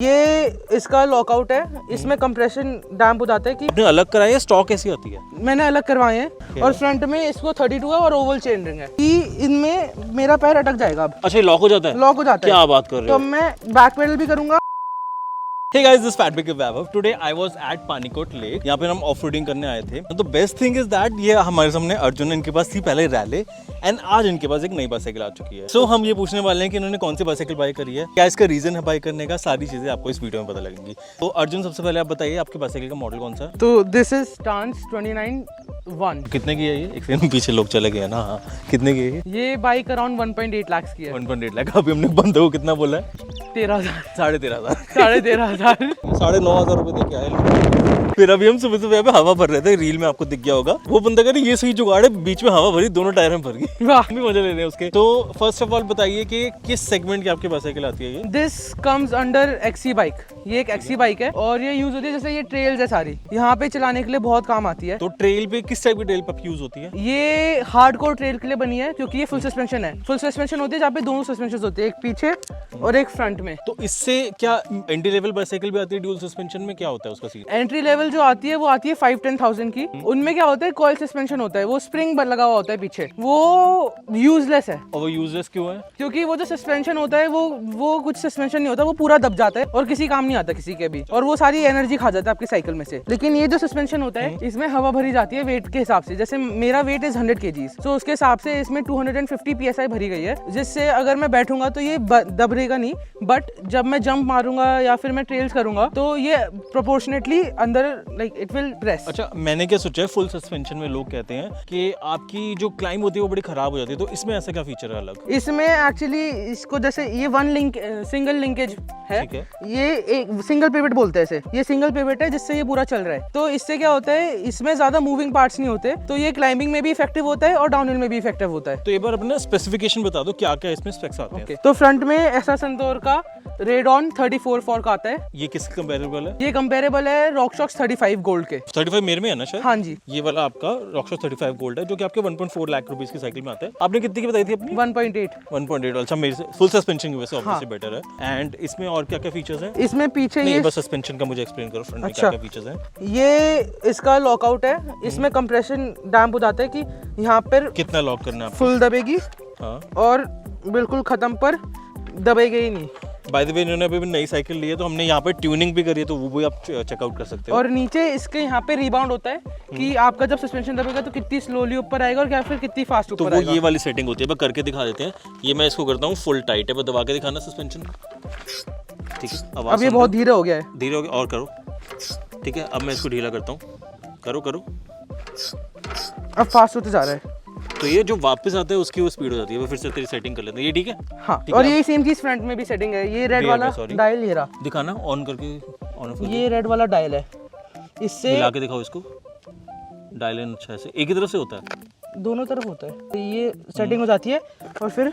ये इसका लॉकआउट है, इसमें कंप्रेशन डैम्प हो जाता है कि आपने अलग कराया है, स्टॉक ऐसी आती है? मैंने अलग करवाए हैं और फ्रंट में इसको 32 है और ओवल चेन रिंग है कि इनमें मेरा पैर अटक जाएगा। अब अच्छा, ये लॉक हो जाता है? लॉक हो जाता है। क्या बात कर रहे तो हो? मैं बैक पेडल भी करूंगा। Hey guys, this is Fatbik Vaibhav. Today I was at Panikot Lake. यहाँ पे हम ऑफ रोडिंग करने आए थे। तो बेस्ट थिंग इज दैट ये हमारे सामने अर्जुन, इनके पास थी पहले रैले एंड आज इनके पास एक नई बाइसाइकिल आ चुकी है। सो हम ये पूछने वाले हैं कि इन्होंने कौन सी बाइसाइकिल बाय करी है, क्या इसका रीजन है बाय करने का, सारी चीजें आपको इस वीडियो में पता लगेंगी। तो अर्जुन, सबसे पहले आप बताइए आपकी बाइसाइकिल का मॉडल कौन सा है? तो दिस इज स्टांस 29-1। कितने की है ये? एक सेकंड पीछे लोग चले गए ना। हाँ, कितने की है ये बाइक अराउंड 1.8 लाख की है। 1.8 लाख। अभी हमने बंदे को कितना बोला है? 13,000। 13,500। 13,500। 9,500 रुपए दे के आए। फिर अभी हम सुबह सुबह यहाँ पे हवा भर रहे थे, रील में आपको दिख गया होगा। वो बंदा कह रहा ये सही जुगाड़ है, बीच में हवा भरी, दोनों टायर में भर गई। वाह, भी मजे ले रहे हैं उसके। तो फर्स्ट ऑफ ऑल बताइए कि किस सेगमेंट की आपकी बाइसाइकिल आती है ये? This comes under XC bike. ये एक एक्सी बाइक है और ये यूज होती है, जैसे ये ट्रेल्स है सारी, यहाँ पे चलाने के लिए बहुत काम आती है। तो ट्रेल पे किस टाइप की ट्रेल पे यूज होती है? ये हार्डकोर ट्रेल के लिए बनी है क्योंकि ये फुल सस्पेंशन है। फुल सस्पेंशन होती है जहाँ पे दोनों सस्पेंशन होते हैं, एक पीछे और एक फ्रंट में। तो इससे क्या एंट्री लेवल बाइसाइकिल भी आती है ड्यूल सस्पेंशन में? क्या होता है उसका सीन? एंट्री लेवल जो आती है वो आती है 5-10,000 की। उनमें क्या होता है, कॉइल सस्पेंशन होता है, वो स्प्रिंग लगा हुआ होता है पीछे, वो यूजलेस है। और वो यूजलेस क्यों है? क्योंकि वो जो सस्पेंशन होता है वो कुछ सस्पेंशन नहीं होता, वो पूरा दब जाता है और किसी काम नहीं आता किसी के भी, और वो सारी एनर्जी खा जाता है आपकी साइकिल में से। लेकिन ये जो सस्पेंशन होता है इसमें हवा भरी जाती है वेट के हिसाब से। जैसे मेरा वेट इज 100 kgs, तो उसके हिसाब से इसमें 250 PSI भरी गई है, जिससे अगर मैं बैठूंगा तो ये दबरेगा नहीं, बट जब मैं जंप मारूंगा या फिर मैं ट्रेल्स करूंगा तो ये प्रोपोर्शनेटली अंदर लाइक इट विल प्रेस। अच्छा, मैंने क्या सोचा है, फुल सस्पेंशन में लोग कहते हैं कि आपकी जो क्लाइंब होती है वो बड़ी खराब हो जाती है, तो इसमें ऐसा क्या फीचर है अलग? इसमें एक्चुअली इसको जैसे ये सिंगल लिंकेज है, ठीक है। ये एक सिंगल पिवट बोलते हैं इसे, ये सिंगल पिवट है जिससे ये पूरा चल रहा है। तो इससे क्या होता है, इसमें ज्यादा मूविंग पार्ट्स नहीं होते, तो ये क्लाइंबिंग में भी इफेक्टिव होता है और डाउनहिल में भी इफेक्टिव होता है। तो एक बार अपना स्पेसिफिकेशन बता दो, क्या क्या इसमें स्पेक्स आते हैं? तो फ्रंट में ऐसा संतोर का रेडॉन 34 फॉर्क आता है। ये किस कंपेरेबल है? ये कंपेरेबल है रॉकशॉक्स 35 गोल्ड के। 35 मेरे में है ना शायद? हाँ जी। ये वाला आपका रॉकशॉक्स 35 गोल्ड है, जो कि आपके 1.4 लाख रुपीस की साइकिल में आता है। आपने कितनी की बताई थी अपनी? 1.8। अच्छा, मेरे से फुल सस्पेंशन की वजह से ऑब्वियसली बेटर है। एंड इसमें और क्या क्या फीचर्स हैं? इसमें पीछे नहीं, ये बस सस्पेंशन का मुझे एक्सप्लेन करो, फ्रंट में क्या क्या फीचर्स हैं? ये इसका लॉकआउट है, इसमें कंप्रेशन डैम्प हो जाता है कि यहाँ पर कितना लॉक करना है आपको? फुल दबेगी हाँ। और बिल्कुल खत्म पर दबेगी ही नहीं। बाय द वे, इन्होंने अभी नई साइकिल ली है, तो हमने यहाँ पे ट्यूनिंग भी करी है, तो वो भी आप चेकआउट कर सकते हो। और नीचे इसके यहाँ पे रिबाउंड होता है कि आपका जब सस्पेंशन दबेगा तो कितनी स्लोली ऊपर आएगा और या फिर कितनी फास्ट तो ऊपर वो आएगा। ये वाली सेटिंग होती है, करके दिखा देते हैं। ये मैं इसको करता हूँ फुल टाइट है, बस दबा के दिखाना सस्पेंशन। ठीक है, अब ये बहुत धीरे हो गया है। धीरे हो गया, और करो। ठीक है, अब मैं इसको ढीला करता हूँ, करो। अब फास्ट होते जा रहा है। तो ये जो वापस आता है उसकी वो स्पीड हो जाती है, वो फिर से तेरी सेटिंग कर लेते हैं। ये ठीक है? हाँ, और यही सेम चीज फ्रंट में भी सेटिंग है। ये रेड वाला डायल, ये रहा, दिखाना ऑन करके, ऑन ऑफ। ये रेड वाला डायल है, इससे मिला के दिखाओ इसको। डायल इन अच्छा से एक ही तरफ से होता है? दोनों तरफ होता है। ये सेटिंग हो जाती है और फिर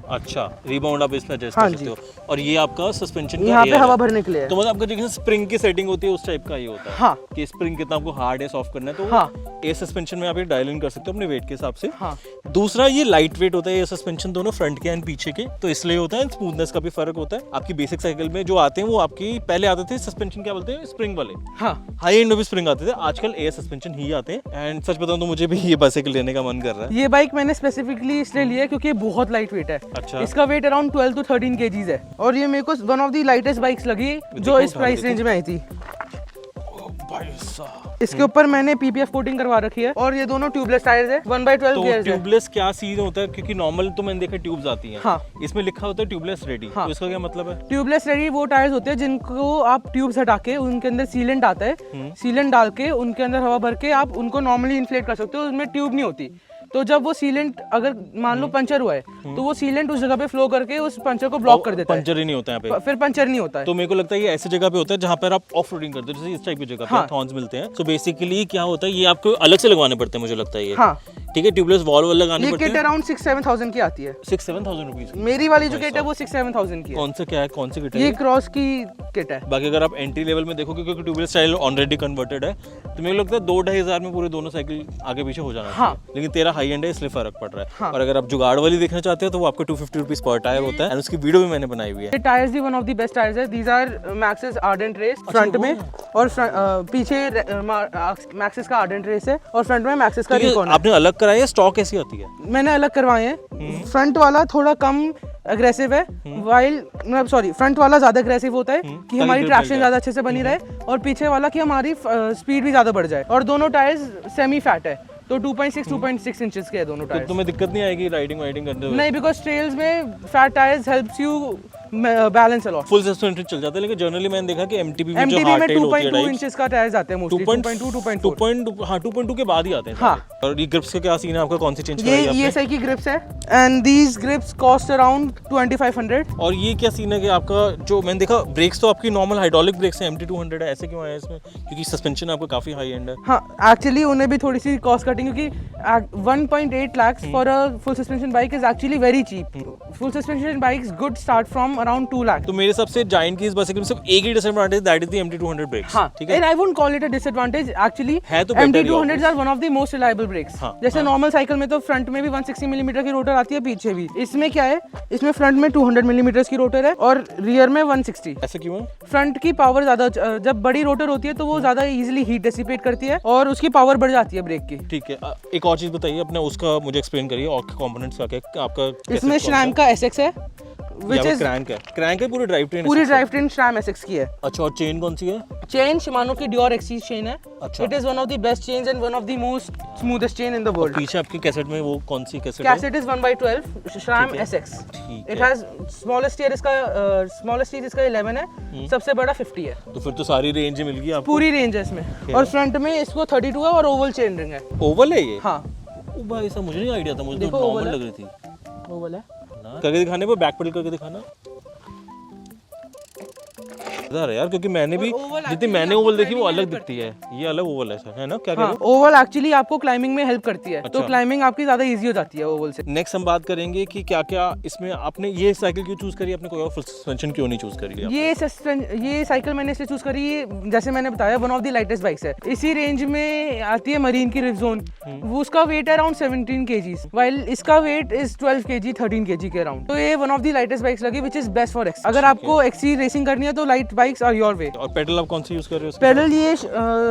अच्छा, रिबाउंड आप इसमें एडजस्ट हाँ कर सकते हो। और ये आपका सस्पेंशन का यहाँ पे हवा भरने के लिए है। तो मतलब आपका जैसे स्प्रिंग की सेटिंग होती है उस टाइप का ये होता है। हाँ, कि स्प्रिंग कितना आपको हार्ड है, सॉफ्ट करना है, तो हाँ, ये सस्पेंशन में आप ये डायल इन कर सकते हो अपने वेट के हिसाब से। हाँ। दूसरा, ये लाइट वेट होता है ये सस्पेंशन, दोनों फ्रंट के एंड पीछे के, तो इसलिए होता है। स्मूथनेस का भी फर्क होता है। आपकी बेसिक साइकिल में जो आते हैं वो आपकी पहले आते थे सस्पेंशन, क्या बोलते हैं, स्प्रिंग वाले। हाँ, हाई एंड में भी स्प्रिंग आते थे, आजकल एयर सस्पेंशन ही आते हैं। एंड सच बताऊं तो मुझे भी ये बाइसाइकिल लेने का मन कर रहा है। ये बाइक मैंने स्पेसिफिकली इसलिए लिया है क्योंकि ये बहुत लाइट वेट है। अच्छा। इसका वेट अराउंड 12 to 13 kgs है और ये मेरे को one of the lightest bikes लगी जो इस प्राइस रेंज में आई थी। भाई साहब, इसके ऊपर मैंने PPF कोटिंग करवा रखी है और ये दोनों ट्यूबलेस टायर्स है, 1/12 तो गियर्स है। ट्यूबलेस क्या सीन होता है? क्योंकि नॉर्मल तो मैंने देखा ट्यूब्स आती हैं। हाँ। इसमें लिखा होता है ट्यूबलेस रेडी। हाँ। तो इसका क्या मतलब है? ट्यूबलेस रेडी वो टायर्स होते हैं जिनको आप ट्यूब्स हटा के उनके अंदर सीलेंट आता है, सीलेंट डाल के उनके अंदर हवा भर के आप उनको नॉर्मली इन्फ्लेट कर सकते हो, उसमें ट्यूब नहीं होती। तो जब वो सीलेंट अगर मान लो पंचर हुआ है तो वो सीलेंट उस जगह पे फ्लो करके उस पंचर को ब्लॉक कर देता है। पंचर ही नहीं होता है यहाँ पे? फिर पंचर नहीं होता है। तो मेरे को लगता है ये ऐसी जगह पे होता है जहाँ पर आप ऑफ रोडिंग करते हो, जैसे इस टाइप की जगह पे थॉर्न्स मिलते हैं। तो बेसिकली क्या होता है, ये आपको अलग से लगवाने पड़ते हैं मुझे लगता है ये। हाँ, ठीक है, ट्यूबलेस वॉल्व लगानी ये पड़ती किट है। अराउंड 6-7,000 की आती है। 6-7,000 रुपीज। मेरी वाली जो किट है वो 6-7,000 की है। कौन सा क्या है, कौन सी किट है ये क्रॉस की किट है। बाकी अगर आप एंट्री लेवल में देखोगे, क्योंकि ट्यूबलेस स्टाइल ऑलरेडी कन्वर्टेड है, तो मेरे को लगता है 2-2.5 हज़ार में पूरे दोनों साइकिल आगे पीछे हो जाना हाँ। चाहिए। लेकिन तेरा हाई एंड है इसलिए फर्क पड़ रहा है। हाँ। और अगर आप जुगाड़ वाली देखना चाहते हो तो वो आपको 250 रुपीज पर टायर होता है, और उसकी वीडियो भी मैंने बनाई हुई है। ये टायर्स भी one of the best tyres है। These are Maxxis Ardent Race front में, और पीछे मैक्सिस का आर्डेंट रेस है, और फ्रंट में मैक्सिस का तो ये रिकॉन है। आपने अलग कराया है, स्टॉक कैसी आती है? मैंने अलग करवाए हैं। फ्रंट वाला थोड़ा कम अग्रेसिव है, वाइल फ्रंट वाला ज्यादा अग्रेसिव होता है कि हमारी grip ट्रैक्शन मिल ज्यादा अच्छे से बनी रहे, और पीछे वाला कि हमारी स्पीड भी ज्यादा बढ़ जाए। और दोनों टायर्स सेमी फैट है, तो 2.6 इंचेस के है दोनों तो टायर्स। तुम्हें दिक्कत नहीं आएगी राइडिंग वाइडिंग करते हुए? नहीं, बिकॉज ट्रेल्स में fat tyres helps you balance a lot. Full suspension चल जाता है, लेकिन जनरली मैंने देखा कि एमटीबी में जो एमटीबी में हार्ड टेल होती है 2.2 इंचेस का टायर्स आते हैं मोस्टली, 2.2 हाँ 2.2 के बाद ही आते हैं हाँ। सारे। और ये ग्रिप्स का क्या सीन है आपका, कौन सी चेंज ये कराई आपने? ESI की ग्रिप्स है, and these grips cost around 2500। और ये क्या सीन है कि आपका जो मैंने देखा ब्रेक्स तो आपकी नॉर्मल हाइड्रोलिक ब्रेक्स हैं, MT200 है, ऐसे क्यों आया इसमें? क्योंकि सस्पेंशन आपका काफी हाई एंड है। हाँ, एक्चुअली उन्हें भी थोड़ी सी कॉस्ट कटिंग, क्योंकि 1.8 lakhs for a full suspension bike is actually very cheap. Full suspension bikes good start from around 2 lakh। तो मेरे हिसाब से जायंट की इस बाइसिकल में सिर्फ एक ही disadvantage, that is the MT200 brakes. हाँ, ठीक है, and I won't call it a disadvantage. Actually, है तो better he MT200s are one of the most reliable brakes. हाँ, जैसे नॉर्मल साइकिल में तो फ्रंट में भी 160 मिलीमीटर की रोटर आती है, पीछे भी। इसमें क्या है, इसमें फ्रंट में 200 मिलीमीटर की रोटर है और रियर में 160। ऐसा क्यों है? फ्रंट की पावर ज्यादा, जब बड़ी रोटर होती है तो वो ज्यादा इजीली हीट डिसिपेट करती है और उसकी पावर बढ़ जाती है ब्रेक की। ठीक है, एक और चीज बताइए अपने, उसका मुझे एक्सप्लेन करिए और कंपोनेंट्स का क्या आपका कैसे इसमें कौन सा? श्रैम का SX है, which is क्रैंक है पूरी ड्राइव ट्रेन। पूरी ड्राइव ट्रेन श्रैम SX की है। अच्छा, और चेन कौन सी है? चेन शिमानो की डियोर एक्सी चेन है। अच्छा। It is one of the best chains and one of the most smoothest chain in the world. पीछे आपकी कैसेट में वो कौन सी कैसेट है? कैसेट इज 1/12 श्रैम ठीक है। SX। ठीक इट है। हैज स्मॉलेस्ट ईयर इसका 11 है, सबसे बड़ा 50 है। तो फिर तो सारी रेंज ही मिल गई आपको। पूरी रेंज है इसमें, और फ्रंट में इसको 32 है और ओवल चेन रिंग है। ओवल है ये? हाँ, ओ भाई ऐसा मुझे नहीं आइडिया था, मुझे तो देखो, नॉर्मल ओवल है। लग रही थी। ओवल है। ना करके दिखाने पर, बैक पेडल करके दिखाना मजेदार है यार, क्योंकि मैंने भी और ओवल जितनी actually मैंने आपको ओवल देखी वो climbing अलग help दिखती है, ये अलग ओवल है ना? क्या कह हाँ, रहे हो? ओवल एक्चुअली आपको क्लाइंबिंग में हेल्प करती है, तो अच्छा। क्लाइंबिंग आपकी ज्यादा इजी हो जाती है ओवल से। नेक्स्ट हम बात करेंगे कि क्या क्या इसमें आपने ये साइकिल क्यों चूज करी, आपने कोई और फुल सस्पेंशन क्यों नहीं चूज करी? ये साइकिल मैंने इसलिए चूज करी, जैसे मैंने बताया one of the lightest bikes है। इसी रेंज में आती है मरीन की रिवजोन, वो उसका वेट है अराउंड 17 kgs, वाइल इसका वेट इज 12 kg 13 kg के अराउंड। तो ये one of the lightest bikes लगी, which is best for X. अगर आपको एक्सी रेसिंग करनी है तो light bikes are your way. और पेडल आप कौन सी यूज कर रहे हो? पेडल ये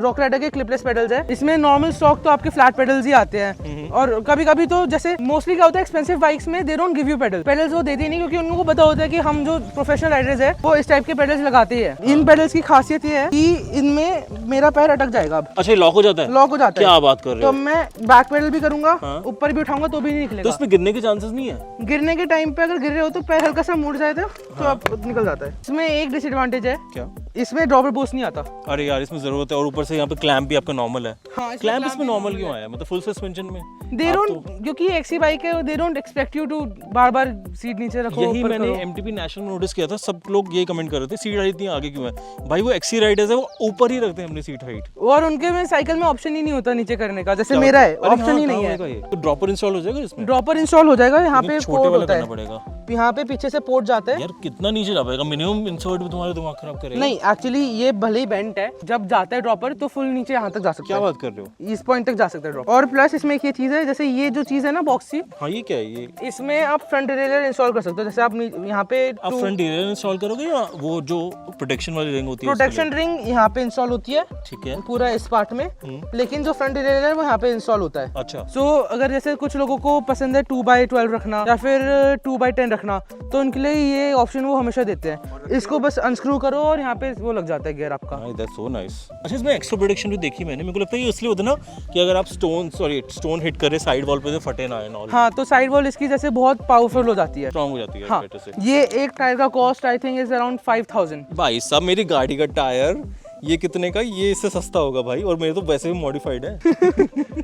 रॉक राइडर के क्लिपलेस पेडल्स है। इसमें नॉर्मल स्टॉक तो आपके फ्लैट पेडल्स ही आते हैं, और कभी कभी तो जैसे मोस्टली क्या होता है एक्सपेंसिव बाइक्स में they don't give you pedals वो देते नहीं, क्योंकि उनको पता होता है कि हम जो प्रोफेशनल राइडर्स है वो इस टाइप के पेडल्स लगाते ही है। इन पेडल्स की खासियत ये है कि इनमें मेरा पैर अटक जाएगा, अब अच्छा, लॉक हो जाता है? लॉक हो जाता है। क्या बात कर रहे तो हो? मैं बैक पेडल भी करूंगा, हाँ। ऊपर भी उठाऊंगा तो भी नहीं तो निकलेगा। इसमें गिरने के चांसेस नहीं है? गिरने के टाइम पे अगर गिर रहे हो तो पैर हल्का सा मुड़ जाए तो आप निकल जाता है। इसमें एक डिसएडवांटेज है, क्या? इसमें ड्रॉपर बूस्ट नहीं आता। अरे यार, इसमें जरूरत है, और ऊपर से यहाँ पे क्लैंप भी आपका नॉर्मल है। हाँ, क्लैंप इसमें नॉर्मल क्यों आया, मतलब फुल सस्पेंशन में? दे आप डोंट, क्योंकि एक्सी बाइक है, they don't expect you to बार बार सीट नीचे रखो, यही ऊपर मैंने करो। MTB नेशनल में नोटिस किया था, सब लोग ये कमेंट कर रहे थे सीट हाइट इतनी आगे क्यों है। भाई वो एक्सी राइडर्स है, वो ऊपर ही रखते हैं अपनी सीट हाइट। और उनके में साइकिल में ऑप्शन ही नहीं होता नीचे करने का, जैसे मेरा है ऑप्शन ही नहीं है। तो ड्रॉपर इंस्टॉल हो जाएगा इसमें? ड्रॉपर इंस्टॉल हो जाएगा, यहाँ पे छोटे पोर्ट वाला होता करना है, पड़ेगा यहाँ पे पीछे से पोर्ट जाता है। यार। कितना नीचे जा पाएगा? मिनिमम इंसर्ट भी तुम्हारा दिमाग खराब करेगा। नहीं, एक्चुअली ये भले ही बेंट है, जब जाता है ड्रॉपर तो फुल नीचे यहाँ तक जा सकता क्या है, बात कर रहे हो? इस पॉइंट तक जा सकता है ड्रॉप। और प्लस इसमें एक ये चीज है, जैसे ये जो चीज है ना बॉक्स सी, हाँ, ये क्या है ये? इसमें आप फ्रंट डिरेलर इंस्टॉल कर सकते हो। जैसे आप यहाँ पे आप फ्रंट डिरेलर इंस्टॉल करोगे या वो जो प्रोटेक्शन वाली रिंग होती है? प्रोटेक्शन रिंग यहाँ पे इंस्टॉल होती है, ठीक है। पूरा इस पार्ट में, लेकिन जो फ्रंट डिरेलर है वो यहाँ पे इंस्टॉल होता है। अच्छा। सो अगर जैसे कुछ लोगों को पसंद है 2x12 रखना या फिर 2x10 रखना, तो उनके लिए ये ऑप्शन वो हमेशा देते हैं। इसको बस अनस्क्रू करो और यहाँ पे वो लग जाता है गियर आपका। That's so nice. अच्छा, इसमें एक्स्ट्रा प्रोटेक्शन भी देखी मैंने, मेरे को लगता है ये इसलिए होता है ना कि अगर आप स्टोन हिट करे साइड वॉल पे तो फटे ना है। हाँ, तो साइड वॉल इसकी जैसे बहुत पावरफुल हो जाती है, स्ट्रांग हो जाती है हाँ। बेटर से। ये एक टायर का cost I think is around 5000। भाई साहब, मेरी गाड़ी का टायर ये कितने का? ये इससे सस्ता होगा भाई, और मेरे तो वैसे भी मॉडिफाइड है।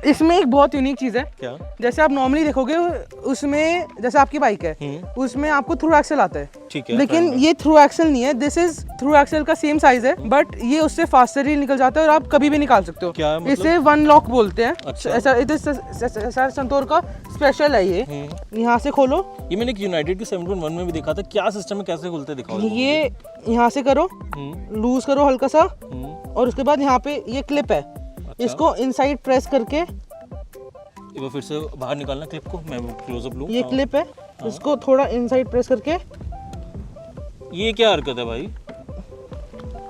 इसमें एक बहुत यूनिक चीज है। क्या? जैसे आप नॉर्मली देखोगे उसमें, जैसे आपकी बाइक है उसमें आपको थ्रू एक्सल आता है, ठीक है, लेकिन ये थ्रू एक्सल नहीं है। दिस इज थ्रू एक्सल का सेम साइज है, बट ये उससे फास्टर ही निकल जाता है और आप कभी भी निकाल सकते हो। क्या मतलब? इसे वन लॉक बोलते हैं। अच्छा। ऐसा संतूर का स्पेशल है ये। यहाँ से खोलो, ये मैंने एक यूनाइटेड के 7.1 में भी देखा था। क्या सिस्टम है, कैसे खुलते दिखाओ? ये यहाँ से करो, लूज करो हल्का सा, और उसके बाद यहाँ पे ये क्लिप है। इसको इनसाइड प्रेस करके, एक बार फिर से बाहर निकालना क्लिप को, मैं क्लोजअप लूं। ये क्लिप है, इसको थोड़ा इनसाइड प्रेस करके, ये क्या हरकत है भाई?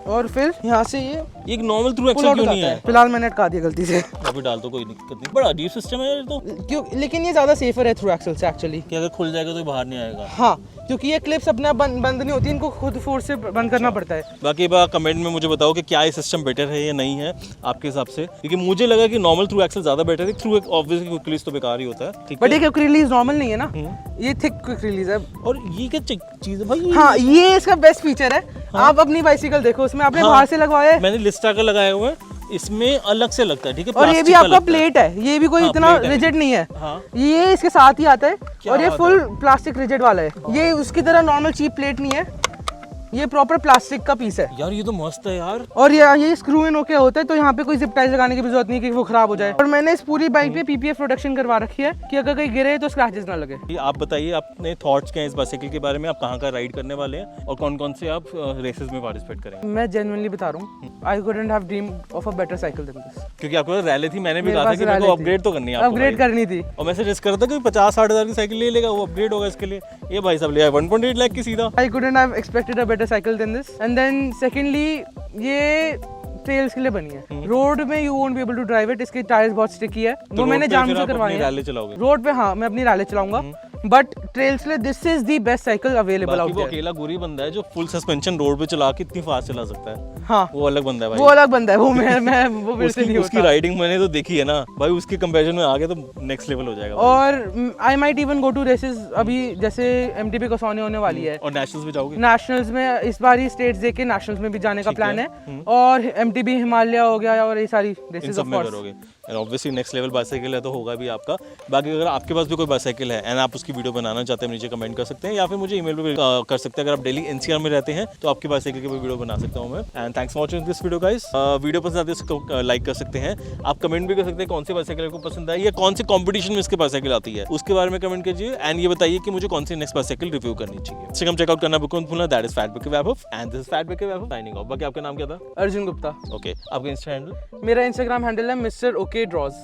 और फिर यहाँ से ये एक normal through pull action out क्यों हो नहीं जाता है? फिलहाल मैंने अटका दिया गलती से। अभी डाल दो, कोई दिक्कत नहीं। बड़ा अजीब सिस्टम है यार तो, क्यों, लेकिन ये ज्यादा सेफर है थ्रू एक्सल से एक्चुअली। कि अगर खुल जाएगा तो ये बाहर नहीं आएगा। हाँ, क्योंकि ये क्लिप्स अपने आप बंद नहीं होती, इनको खुद फोर्स से बंद करना पड़ता है। बाकी बात कमेंट में मुझे बताओ कि क्या ये सिस्टम बेटर है या नहीं है आपके हिसाब से, क्योंकि मुझे लगा कि नॉर्मल थ्रू एक्सल ज्यादा बेटर है। थ्रू ऑब्वियसली क्विक रिलीज तो बेकार ही होता है, ठीक बट है। ये क्विक रिलीज नॉर्मल नहीं है ना, ये थिक क्विक रिलीज है। और ये क्या चीज है भाई? हाँ, ये इसका बेस्ट फीचर है। आप अपनी बाइसिकल देखो, उसमें आपने बाहर से लगवाया है, मैंने लिस्टा का लगाया हुआ है, इसमें अलग से लगता है, ठीक है। और ये भी प्लास्टिक का आपका लगता है। प्लेट है, ये भी कोई हाँ, इतना प्लेट है। रिजिड नहीं है। हाँ। ये इसके साथ ही आता है, क्या और ये बात फुल प्लास्टिक रिजिड वाला है। ये उसकी तरह नॉर्मल चीप प्लेट नहीं है, ये प्रॉपर प्लास्टिक का पीस है। यार ये तो मस्त है यार। और ये स्क्रू इन होके होता है, तो यहाँ पे कोई जिप टाइज लगाने की भी जरूरत नहीं कि वो खराब हो जाए। और मैंने इस पूरी बाइक पे पीपीएफ प्रोटेक्शन करवा रखी है कि अगर कहीं गिरे तो स्क्रैचेस ना लगे। ये आप बताइए अपने थॉट्स क्या हैं इस बाइसाइकिल के बारे में, आप कहाँ का राइड करने वाले हैं और कौन कौन से आप रेसेस में पार्टिसिपेट करेंगे? मैं जेन्युइनली बता रहा हूँ, I couldn't have dream of a better cycle than this. क्योंकि आपके पास रैली थी, मैंने भी मेरे कहा था पास कि मेरे को rally थी। अपग्रेड तो करनी है आपको अपग्रेड भाई। करनी थी, और मैं सजेस्ट कर रहा था कि 50-60 हज़ार की साइकिल ले लेगा, वो अपग्रेड होगा इसके लिए। ये भाई साहब ले आए 1.8 लाख की सीधा। I couldn't have expected a better cycle than this. And then secondly, ये ट्रेल्स के लिए बनी है। रोड में you won't be able to drive it, इसके टायर्स बहुत स्टिकी है, वो मैंने जान से करवाए हैं। रैली चलाओगे रोड पे हाँ, मैं अपनी रैली चलाऊंगा, बट ट्रेल्स के लिए this is the best cycle available बाकी आउट वो देयर। अकेला गोरी बंदा है जो फुल सस्पेंशन रोड पे चला के इतनी फास्ट चला सकता है। हाँ, वो अलग बंदा है भाई। वो अलग बंदा है, वो मैं वो मेरे से नहीं उसकी होता। राइडिंग मैंने तो देखी है ना भाई, उसके कंपैरिजन में आगे तो नेक्स्ट लेवल हो जाएगा भाई। और I might even go to races अभी, जैसे एमटीबी कसौनी होने वाली है, और नेशनल्स भी जाओगे? नेशनल्स में इस बार ही स्टेट्स देके नेशनल्स में भी जाने का प्लान है, और एमटीबी हिमालय हो गया और ये सारी इन रेसेस सब ऑफ में कोर्स। करोगे। And obviously next level bicycle है तो होगा भी आपका। बाकी अगर आपके पास भी कोई बाइसाइकिल है एंड आप उसकी वीडियो बनाना चाहते हैं, नीचे कमेंट कर सकते हैं, या फिर मुझे ईमेल पे कर सकते हैं। अगर आप डेली एनसीआर में रहते हैं तो आपकी बाइसाइकिल की भी वीडियो बना सकता हूँ मैं। And thanks for watching this video guys. Video पसंद आती है इसको लाइक कर सकते हैं। आप कमेंट भी कर सकते हैं कौन सी बाइसाइकिल आपको पसंद आई, या कौन से कॉम्पिटिशन में इसके बाइसाइकिल आती है उसके बारे में कमेंट कीजिए। एंड ये बताइए कि मुझे कौन सी नेक्स्ट बाइसाइकिल रिव्यू करनी चाहिए। इंस्टाग्राम चेकआउट करना बिल्कुल मत भूलना। That is Fatbike Vaibhav and this is Fatbike Vaibhav signing off. बाकी आपका नाम क्या था? अर्जुन गुप्ता। ओके, आपका इंस्टा हैंडल? मेरा इंस्टाग्राम हैंडल है Mr. OK Draws।